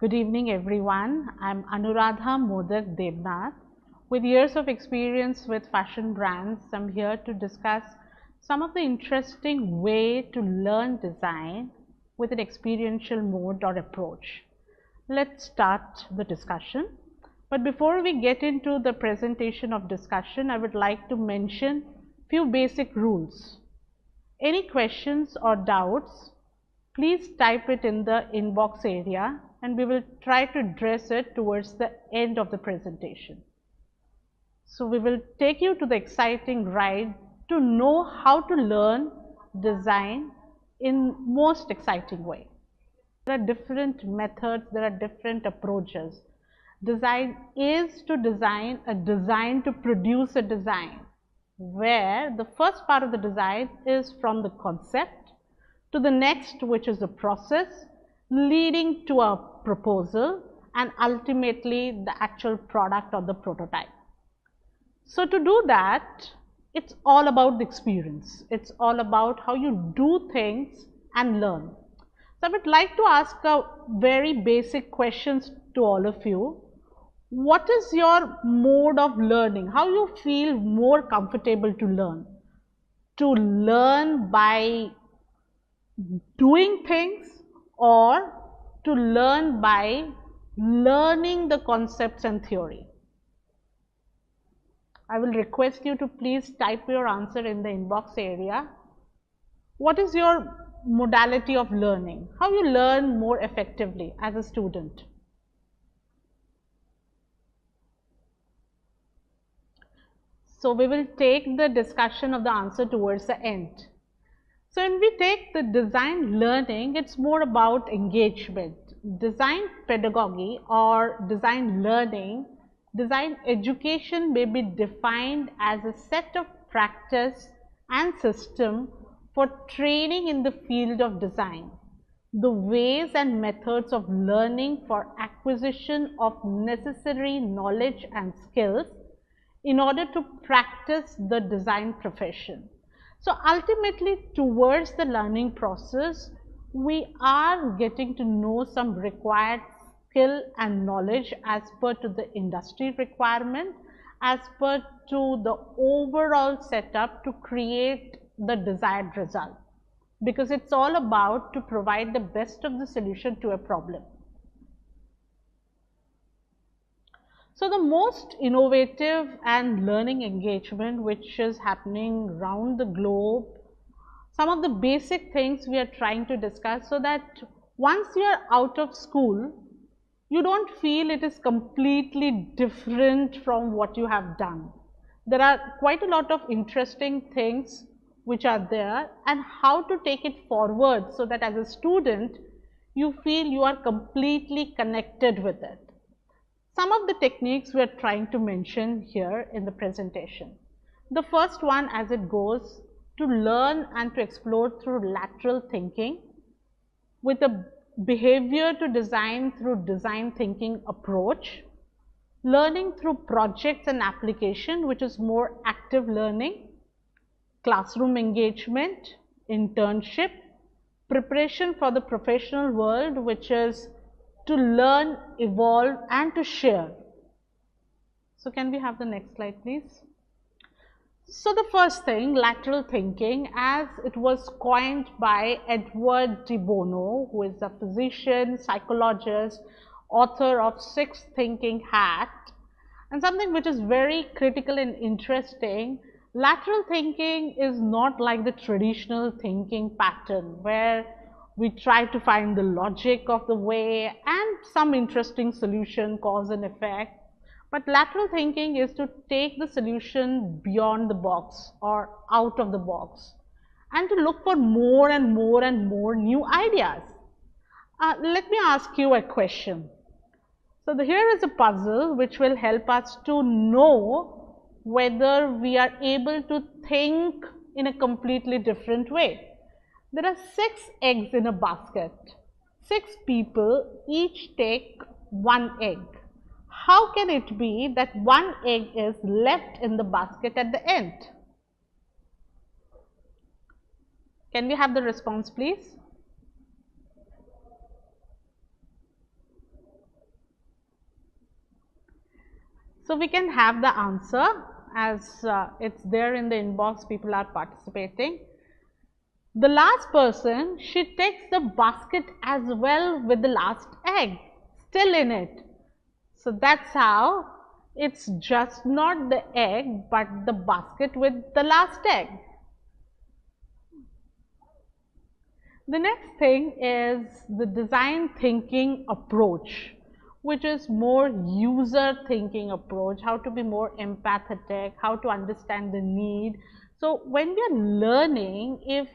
Good evening, everyone. I'm Anuradha Modak With years of experience with fashion brands, I'm here to discuss some of the interesting way to learn design with an experiential mode or approach. Let's start the discussion. But before we get into the presentation of discussion, I would like to mention few basic rules. Any questions or doubts, please type it in the inbox area and we will try to address it towards the end of the presentation. So we will take you to the exciting ride to know how to learn design in most exciting way. There are different methods, there are different approaches. Design is to design a design to produce a design, where the first part of the design is from the concept to the next, which is the process leading to a proposal and ultimately the actual product or the prototype. So to do that, it's all about the experience. It's all about how you do things and learn. So I would like to ask a very basic questions to all of you. What is your mode of learning? How you feel more comfortable to learn? To learn by doing things or to learn by learning the concepts and theory? I will request you to please type your answer in the inbox area. What is your modality of learning? How you learn more effectively as a student? So we will take the discussion of the answer towards the end. So when we take the design learning, it's more about engagement. Design pedagogy or design learning, design education may be defined as a set of practice and system for training in the field of design. The ways and methods of learning for acquisition of necessary knowledge and skills in order to practice the design profession. So ultimately, towards the learning process, we are getting to know some required skill and knowledge as per to the industry requirement, as per to the overall setup to create the desired result. Because it's all about to provide the best of the solution to a problem. So the most innovative and learning engagement which is happening around the globe, some of the basic things we are trying to discuss so that once you are out of school, you don't feel it is completely different from what you have done. There are quite a lot of interesting things which are there and how to take it forward so that as a student, you feel you are completely connected with it. Some of the techniques we are trying to mention here in the presentation. The first one, as it goes, to learn and to explore through lateral thinking with a behavior to design through design thinking approach, learning through projects and application, which is more active learning, classroom engagement, internship, preparation for the professional world, which is to learn, evolve and to share. So can we have the next slide, please? So the first thing, lateral thinking, as it was coined by Edward de Bono, who is a physician, psychologist, author of Six Thinking Hat, and something which is very critical and interesting. Lateral thinking is not like the traditional thinking pattern where we try to find the logic of the way and some interesting solution, cause and effect. But lateral thinking is to take the solution beyond the box or out of the box and to look for more and more and more new ideas. Let me ask you a question. So here is a puzzle which will help us to know whether we are able to think in a completely different way. There are 6 eggs in a basket. 6 people each take 1 egg. How can it be that 1 egg is left in the basket at the end? Can we have the response, please? we can have the answer as it's there in the inbox, people are participating. The last person, she takes the basket as well with the last egg still in it. So that's how it's just not the egg but the basket with the last egg. The next thing is the design thinking approach, which is more user thinking approach, how to be more empathetic, how to understand the need. So when we are learning, if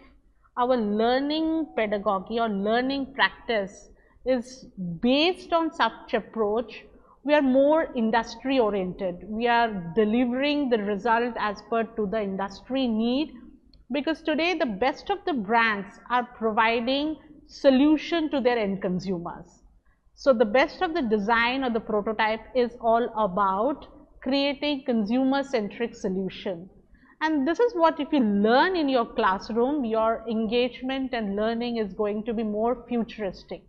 our learning pedagogy or learning practice is based on such approach, we are more industry oriented. We are delivering the result as per to the industry need, because today the best of the brands are providing solution to their end consumers. So the best of the design or the prototype is all about creating consumer centric solution. And this is what, if you learn in your classroom, your engagement and learning is going to be more futuristic.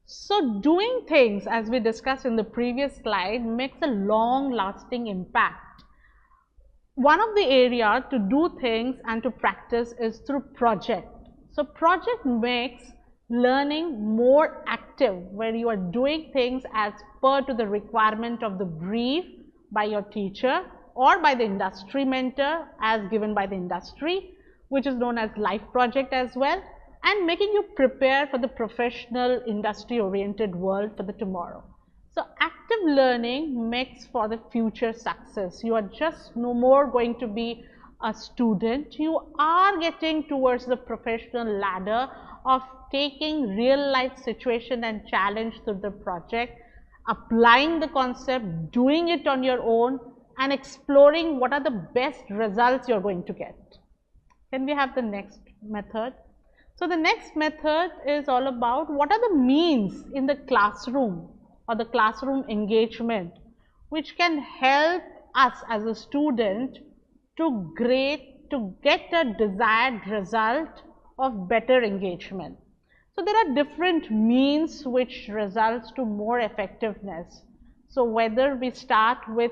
So doing things, as we discussed in the previous slide, makes a long lasting impact. One of the area to do things and to practice is through project. So project makes learning more active, where you are doing things as per to the requirement of the brief by your teacher or by the industry mentor as given by the industry, which is known as life project as well, and making you prepare for the professional industry oriented world for the tomorrow. So active learning makes for the future success. You are just no more going to be a student, you are getting towards the professional ladder of taking real life situation and challenge through the project, applying the concept, doing it on your own, and exploring what are the best results you're going to get. Can we have the next method? So the next method is all about what are the means in the classroom or the classroom engagement which can help us as a student to get a desired result of better engagement. So there are different means which results to more effectiveness. So whether we start with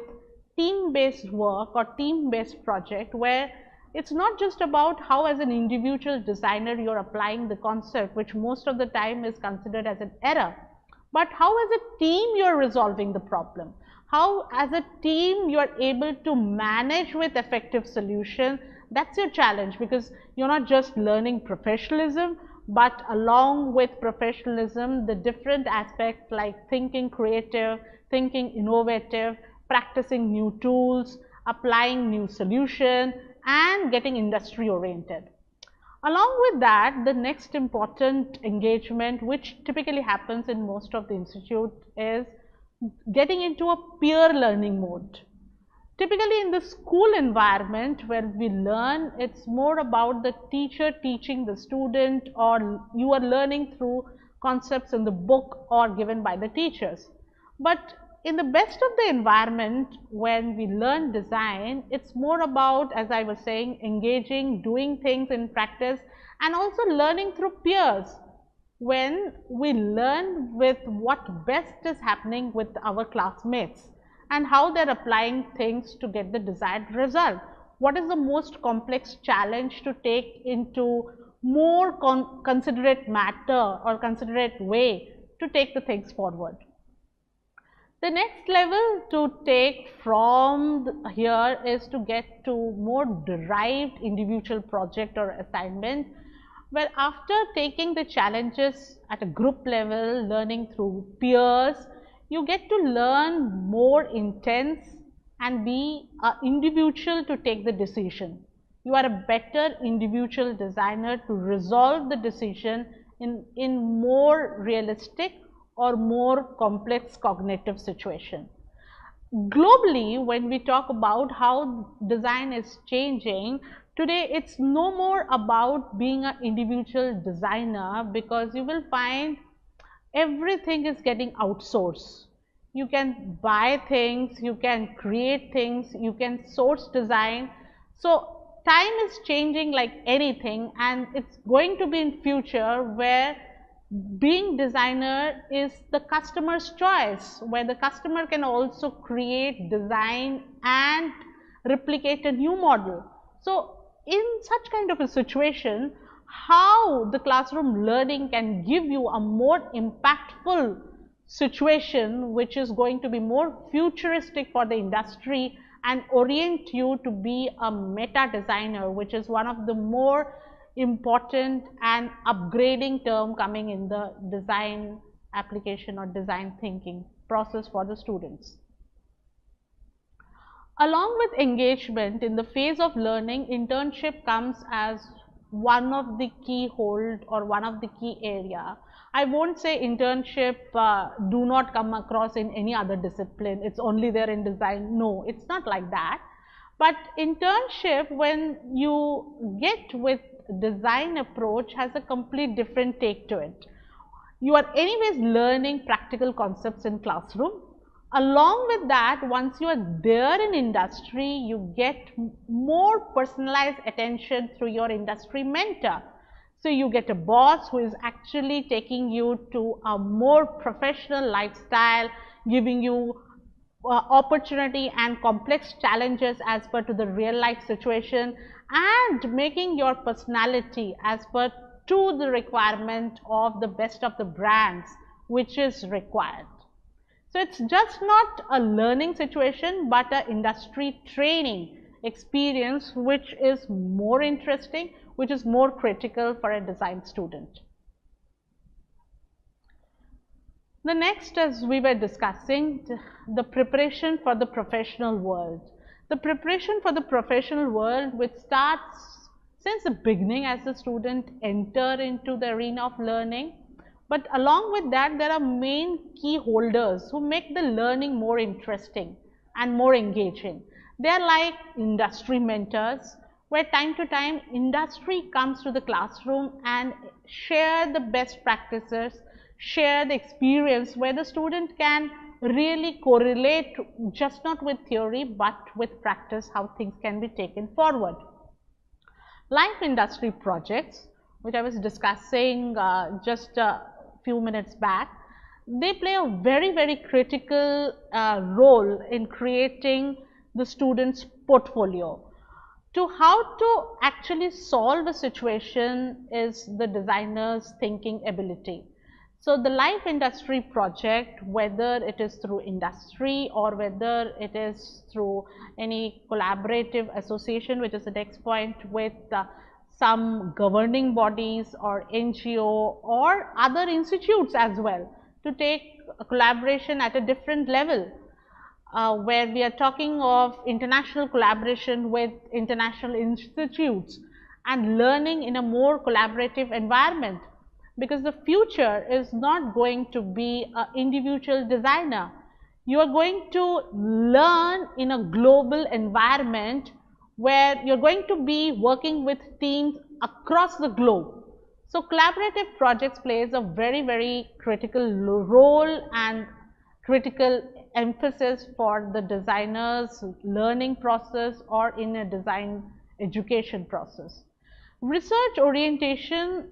team-based work or team-based project, where it's not just about how as an individual designer you're applying the concept, which most of the time is considered as an error, but how as a team you're resolving the problem, how as a team you are able to manage with effective solution. That's your challenge, because you're not just learning professionalism, but along with professionalism, the different aspects like thinking creative, thinking innovative, practicing new tools, applying new solution, and getting industry oriented. Along with that, the next important engagement, which typically happens in most of the institute, is getting into a peer learning mode. Typically in the school environment where we learn, it's more about the teacher teaching the student, or you are learning through concepts in the book or given by the teachers. But in the best of the environment, when we learn design, it's more about, as I was saying, engaging, doing things in practice, and also learning through peers. When we learn with what best is happening with our classmates and how they're applying things to get the desired result. What is the most complex challenge to take into more considerate matter or considerate way to take the things forward. The next level to take from here is to get to more derived individual project or assignment, where after taking the challenges at a group level, learning through peers, you get to learn more intense and be an individual to take the decision. You are a better individual designer to resolve the decision in more realistic or more complex cognitive situation. Globally, when we talk about how design is changing, today it's no more about being an individual designer, because you will find everything is getting outsourced. You can buy things, you can create things, you can source design. So time is changing like anything, and it's going to be in future where being designer is the customer's choice, where the customer can also create, design and replicate a new model. So in such kind of a situation, how the classroom learning can give you a more impactful situation, which is going to be more futuristic for the industry and orient you to be a meta designer, which is one of the more important and upgrading term coming in the design application or design thinking process for the students. Along with engagement in the phase of learning, internship comes as one of the key hold or one of the key area. I won't say internship do not come across in any other discipline, it's only there in design. No, it's not like that. But internship, when you get with design approach, has a complete different take to it. You are anyways learning practical concepts in classroom. Along with that, once you are there in industry, you get more personalized attention through your industry mentor. So you get a boss who is actually taking you to a more professional lifestyle, giving you opportunity and complex challenges as per to the real life situation, and making your personality as per to the requirement of the best of the brands which is required. So it's just not a learning situation, but an industry training experience which is more interesting, which is more critical for a design student. The next, as we were discussing, the preparation for the professional world. The preparation for the professional world, which starts since the beginning as the student enter into the arena of learning. But along with that, there are main key holders who make the learning more interesting and more engaging. They are like industry mentors, where time to time industry comes to the classroom and share the best practices, share the experience, where the student can really correlate just not with theory but with practice how things can be taken forward. Life industry projects, which I was discussing just a few minutes back, they play a very critical role in creating the student's portfolio. To how to actually solve a situation is the designer's thinking ability. So the life industry project, whether it is through industry or whether it is through any collaborative association, which is the next point, with some governing bodies or NGO or other institutes as well, to take a collaboration at a different level, where we are talking of international collaboration with international institutes and learning in a more collaborative environment. Because the future is not going to be an individual designer. You are going to learn in a global environment where you're going to be working with teams across the globe. So collaborative projects plays a very critical role and critical emphasis for the designer's learning process or in a design education process. Research orientation,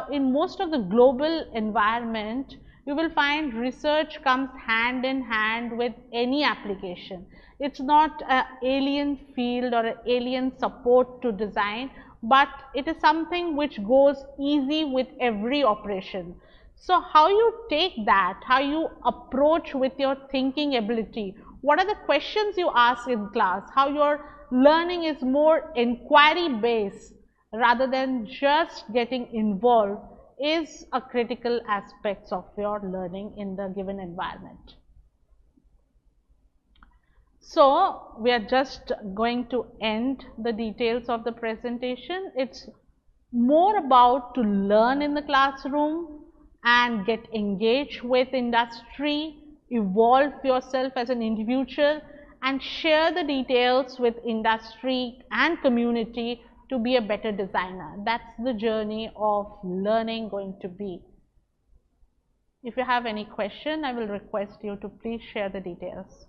in most of the global environment, you will find research comes hand in hand with any application. It's not an alien field or an alien support to design, but it is something which goes easy with every operation. So how you take that, how you approach with your thinking ability, what are the questions you ask in class, how your learning is more inquiry based rather than just getting involved, is a critical aspect of your learning in the given environment. So we are just going to end the details of the presentation. It's more about to learn in the classroom and get engaged with industry, evolve yourself as an individual and share the details with industry and community to be a better designer. That's the journey of learning going to be. If you have any question, I will request you to please share the details.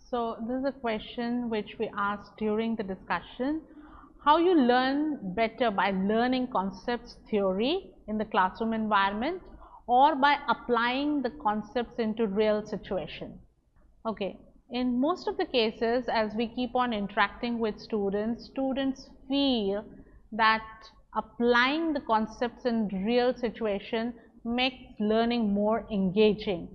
So this is a question which we asked during the discussion. how you learn better by learning concepts theory in the classroom environment or by applying the concepts into real situation. Okay, in most of the cases, as we keep on interacting with students, students feel that applying the concepts in real situation makes learning more engaging.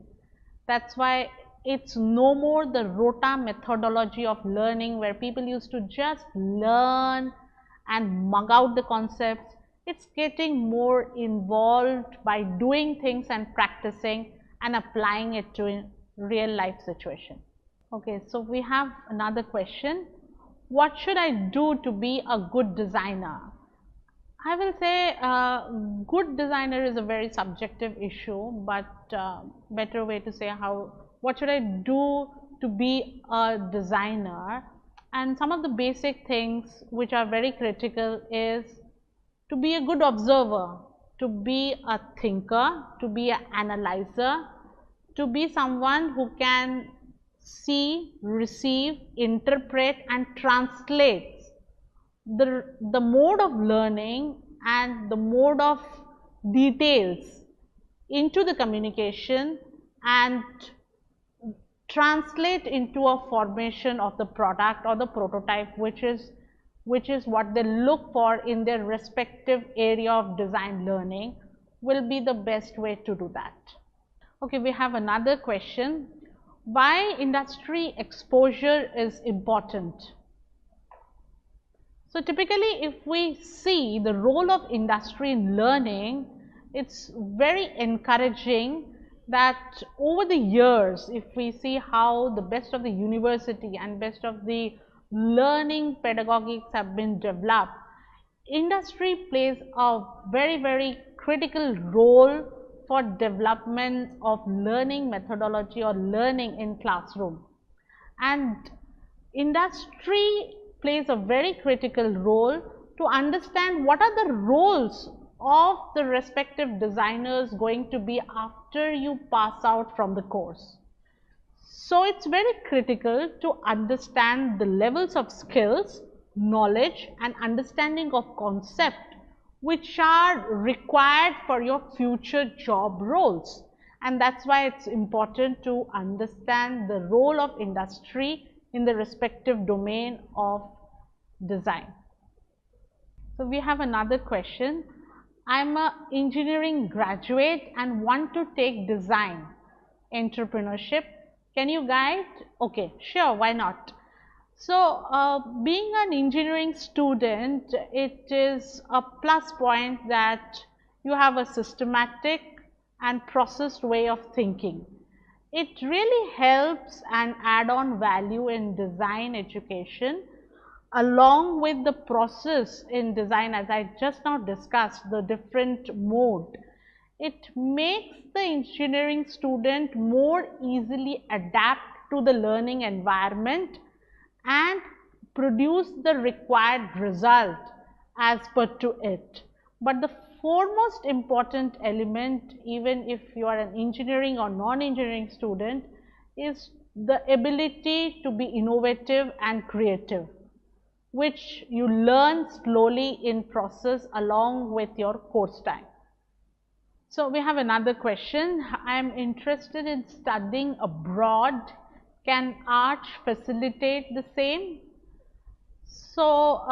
That's why it's no more the rota methodology of learning where people used to just learn and mug out the concepts. It's getting more involved by doing things and practicing and applying it to a real life situation. Okay, so we have another question. What should I do to be a good designer? I will say good designer is a very subjective issue, but better way to say what should I do to be a designer? And some of the basic things which are very critical is to be a good observer, to be a thinker, to be an analyzer, to be someone who can see, receive, interpret and translate the mode of learning and the mode of details into the communication and translate into a formation of the product or the prototype, which is what they look for in their respective area of design learning, will be the best way to do that. Okay, we have another question. Why industry exposure is important? So typically, if we see the role of industry in learning, it's very encouraging that over the years, if we see how the best of the university and best of the learning pedagogics have been developed, industry plays a very critical role for development of learning methodology or learning in classroom. And industry plays a very critical role to understand what are the roles of the respective designers going to be after you pass out from the course. So it's very critical to understand the levels of skills, knowledge and understanding of concept which are required for your future job roles. And that's why it's important to understand the role of industry in the respective domain of design. So we have another question. I'm an engineering graduate and want to take design entrepreneurship. Can you guide? Okay, sure, why not? So, being an engineering student, it is a plus point that you have a systematic and processed way of thinking. It really helps and add on value in design education along with the process in design, as I just now discussed, the different mode. It makes the engineering student more easily adapt to the learning environment and produce the required result as per to it. But the foremost important element, even if you are an engineering or non-engineering student, is the ability to be innovative and creative, which you learn slowly in process along with your course time. So we have another question. I am interested in studying abroad. Can Arch facilitate the same? So,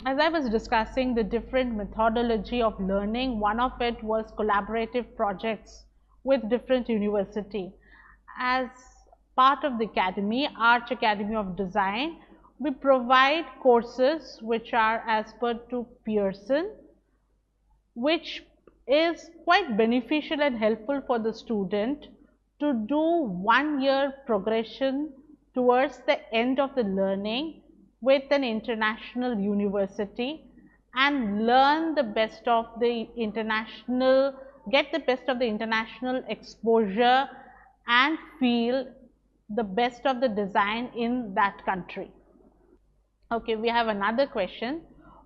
as I was discussing the different methodology of learning, one of it was collaborative projects with different university. As part of the academy, Arch Academy of Design, we provide courses which are as per to Pearson, which is quite beneficial and helpful for the student to do 1 year progression towards the end of the learning with an international university and learn the best of the international, get the best of the international exposure and feel the best of the design in that country. Okay, we have another question.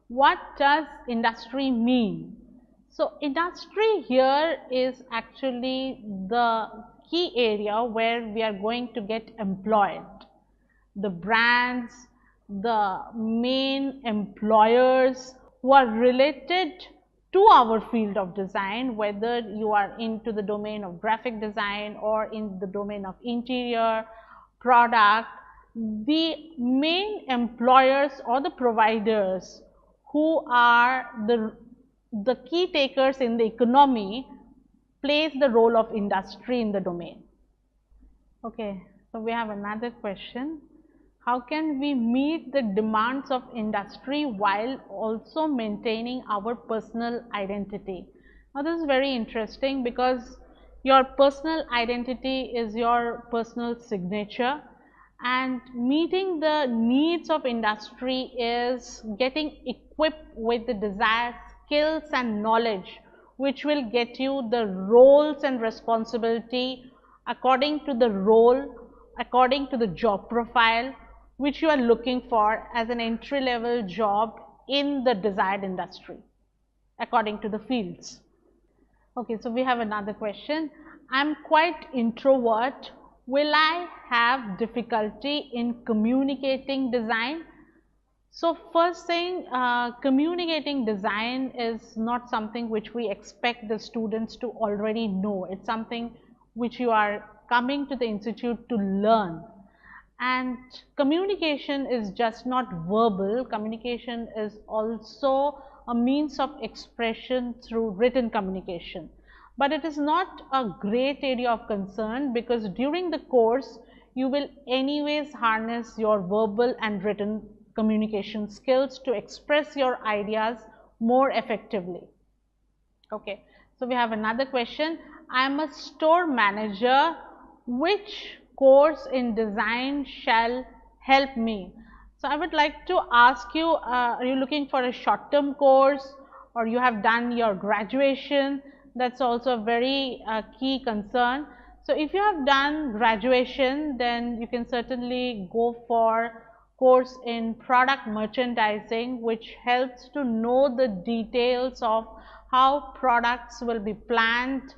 What does industry mean? So, industry here is actually the key area where we are going to get employed. The brands, the main employers who are related to our field of design, whether you are into the domain of graphic design or in the domain of interior, product, the main employers or the providers who are the key takers in the economy plays the role of industry in the domain. Okay, so we have another question. How can we meet the demands of industry while also maintaining our personal identity? Now, this is very interesting because your personal identity is your personal signature, and meeting the needs of industry is getting equipped with the desired skills and knowledge which will get you the roles and responsibility according to the role, according to the job profile which you are looking for as an entry level job in the desired industry according to the fields. Okay, so we have another question. I'm quite introvert. Will I have difficulty in communicating design? So first thing, communicating design is not something which we expect the students to already know. It's something which you are coming to the institute to learn. And communication is just not verbal. Communication is also a means of expression through written communication. But it is not a great area of concern because during the course, you will anyways harness your verbal and written communication skills to express your ideas more effectively. Okay, so we have another question. I am a store manager. Which course in design shall help me? So I would like to ask you, are you looking for a short-term course or you have done your graduation? That's also a very key concern. So if you have done graduation, then you can certainly go for course in product merchandising, which helps to know the details of how products will be planned,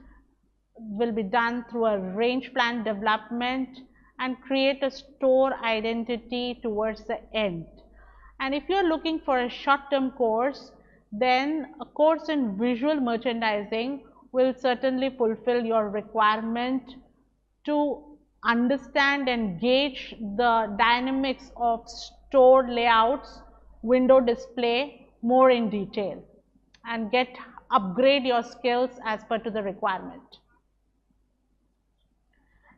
will be done through a range plan development and create a store identity towards the end. And if you are looking for a short-term course, then a course in visual merchandising will certainly fulfill your requirement to understand and gauge the dynamics of store layouts, window display more in detail and upgrade your skills as per to the requirement.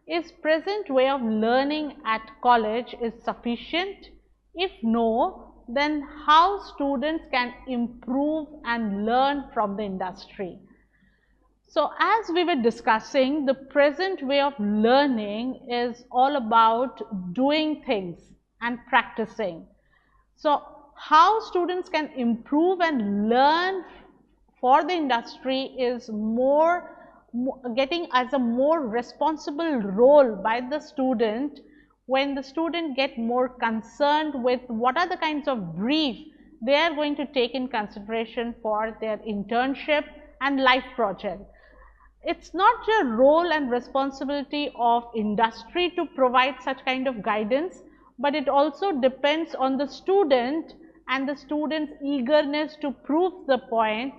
Is present way of learning at college is sufficient? If no, then how students can improve and learn from the industry? So as we were discussing, the present way of learning is all about doing things and practicing. So how students can improve and learn for the industry is getting as a more responsible role by the student when the student get more concerned with what are the kinds of brief they are going to take in consideration for their internship and life project. It's not the role and responsibility of industry to provide such kind of guidance, but it also depends on the student and the student's eagerness to prove the point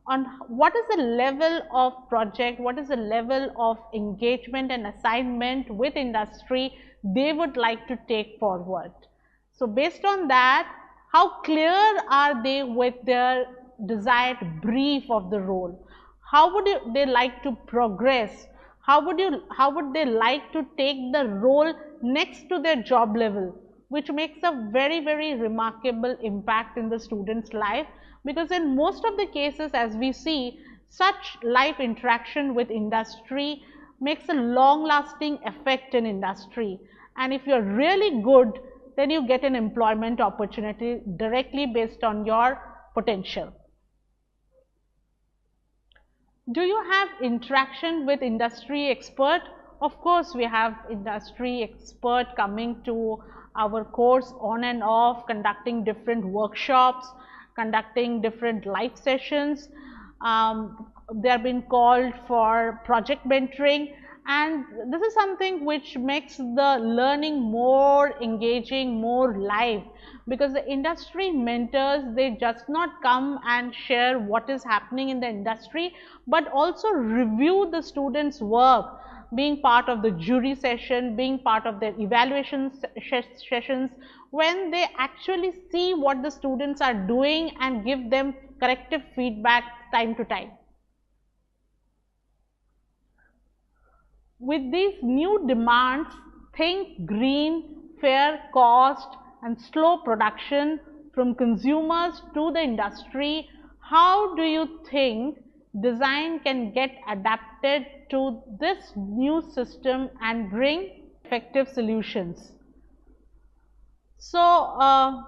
on what is the level of project, what is the level of engagement and assignment with industry they would like to take forward. So based on that, how clear are they with their desired brief of the role? How would they like to progress? How would they like to take the role next to their job level, which makes a very, very remarkable impact in the student's life, because in most of the cases, as we see, such life interaction with industry makes a long lasting effect in industry, and if you are really good, then you get an employment opportunity directly based on your potential. Do you have interaction with industry expert? Of course, we have industry expert coming to our course on and off, conducting different workshops, conducting different live sessions. They have been called for project mentoring, and this is something which makes the learning more engaging, more live, because the industry mentors, they just not come and share what is happening in the industry, but also review the students' work, being part of the jury session, being part of their evaluation sessions, when they actually see what the students are doing and give them corrective feedback time to time. With these new demands, think green, fair cost and slow production from consumers to the industry, how do you think design can get adapted to this new system and bring effective solutions? So,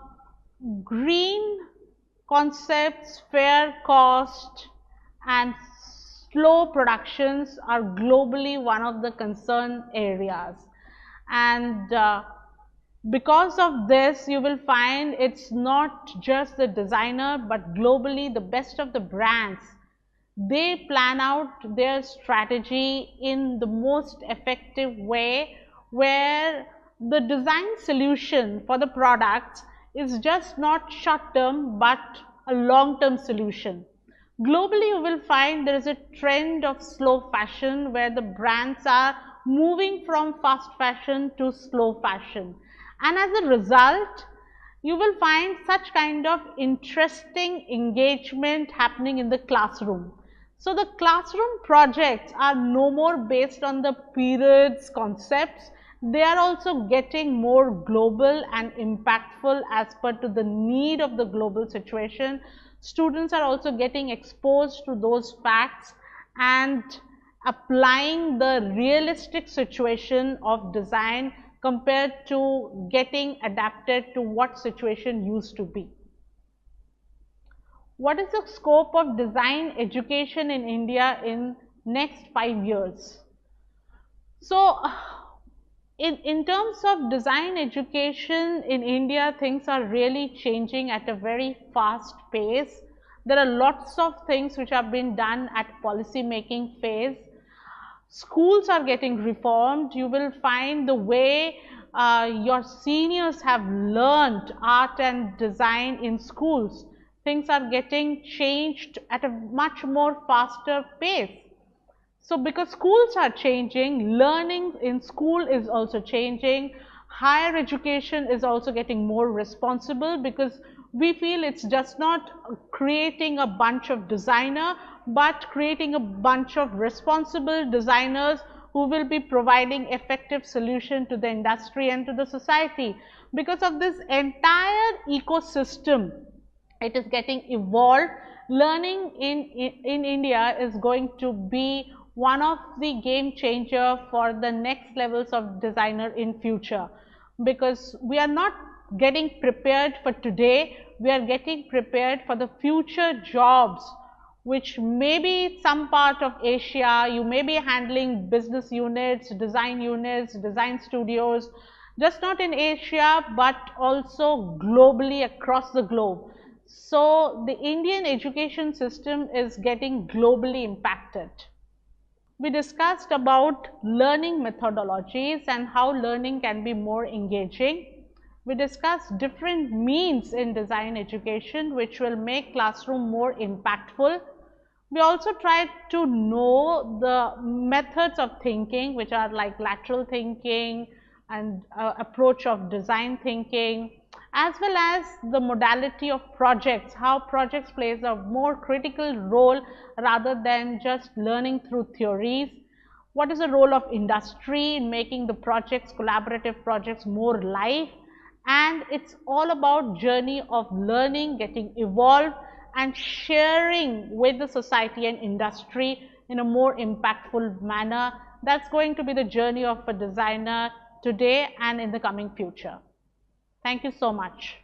green concepts, fair cost and slow productions are globally one of the concern areas, and because of this you will find it's not just the designer, but globally the best of the brands, they plan out their strategy in the most effective way, where the design solution for the products is just not short term but a long term solution. Globally, you will find there is a trend of slow fashion, where the brands are moving from fast fashion to slow fashion, and as a result you will find such kind of interesting engagement happening in the classroom. So, the classroom projects are no more based on the periods concepts, they are also getting more global and impactful as per to the need of the global situation. Students are also getting exposed to those facts and applying the realistic situation of design compared to getting adapted to what situation used to be. What is the scope of design education in India in next 5 years? So, in terms of design education in India, things are really changing at a very fast pace. There are lots of things which have been done at policy making phase. Schools are getting reformed. You will find the way your seniors have learned art and design in schools. Things are getting changed at a much more faster pace. So, because schools are changing, learning in school is also changing, higher education is also getting more responsible, because we feel it's just not creating a bunch of designer, but creating a bunch of responsible designers who will be providing effective solution to the industry and to the society. Because of this entire ecosystem, it is getting evolved. Learning in India is going to be one of the game changer for the next levels of designer in future, because we are not getting prepared for today, we are getting prepared for the future jobs, which may be some part of Asia. You may be handling business units, design studios, just not in Asia but also globally across the globe. So, the Indian education system is getting globally impacted. We discussed about learning methodologies and how learning can be more engaging. We discussed different means in design education which will make classroom more impactful. We also tried to know the methods of thinking, which are like lateral thinking and approach of design thinking, as well as the modality of projects, how projects plays a more critical role rather than just learning through theories. What is the role of industry in making the projects, collaborative projects, more live? And it's all about journey of learning, getting evolved and sharing with the society and industry in a more impactful manner. That's going to be the journey of a designer today and in the coming future. Thank you so much.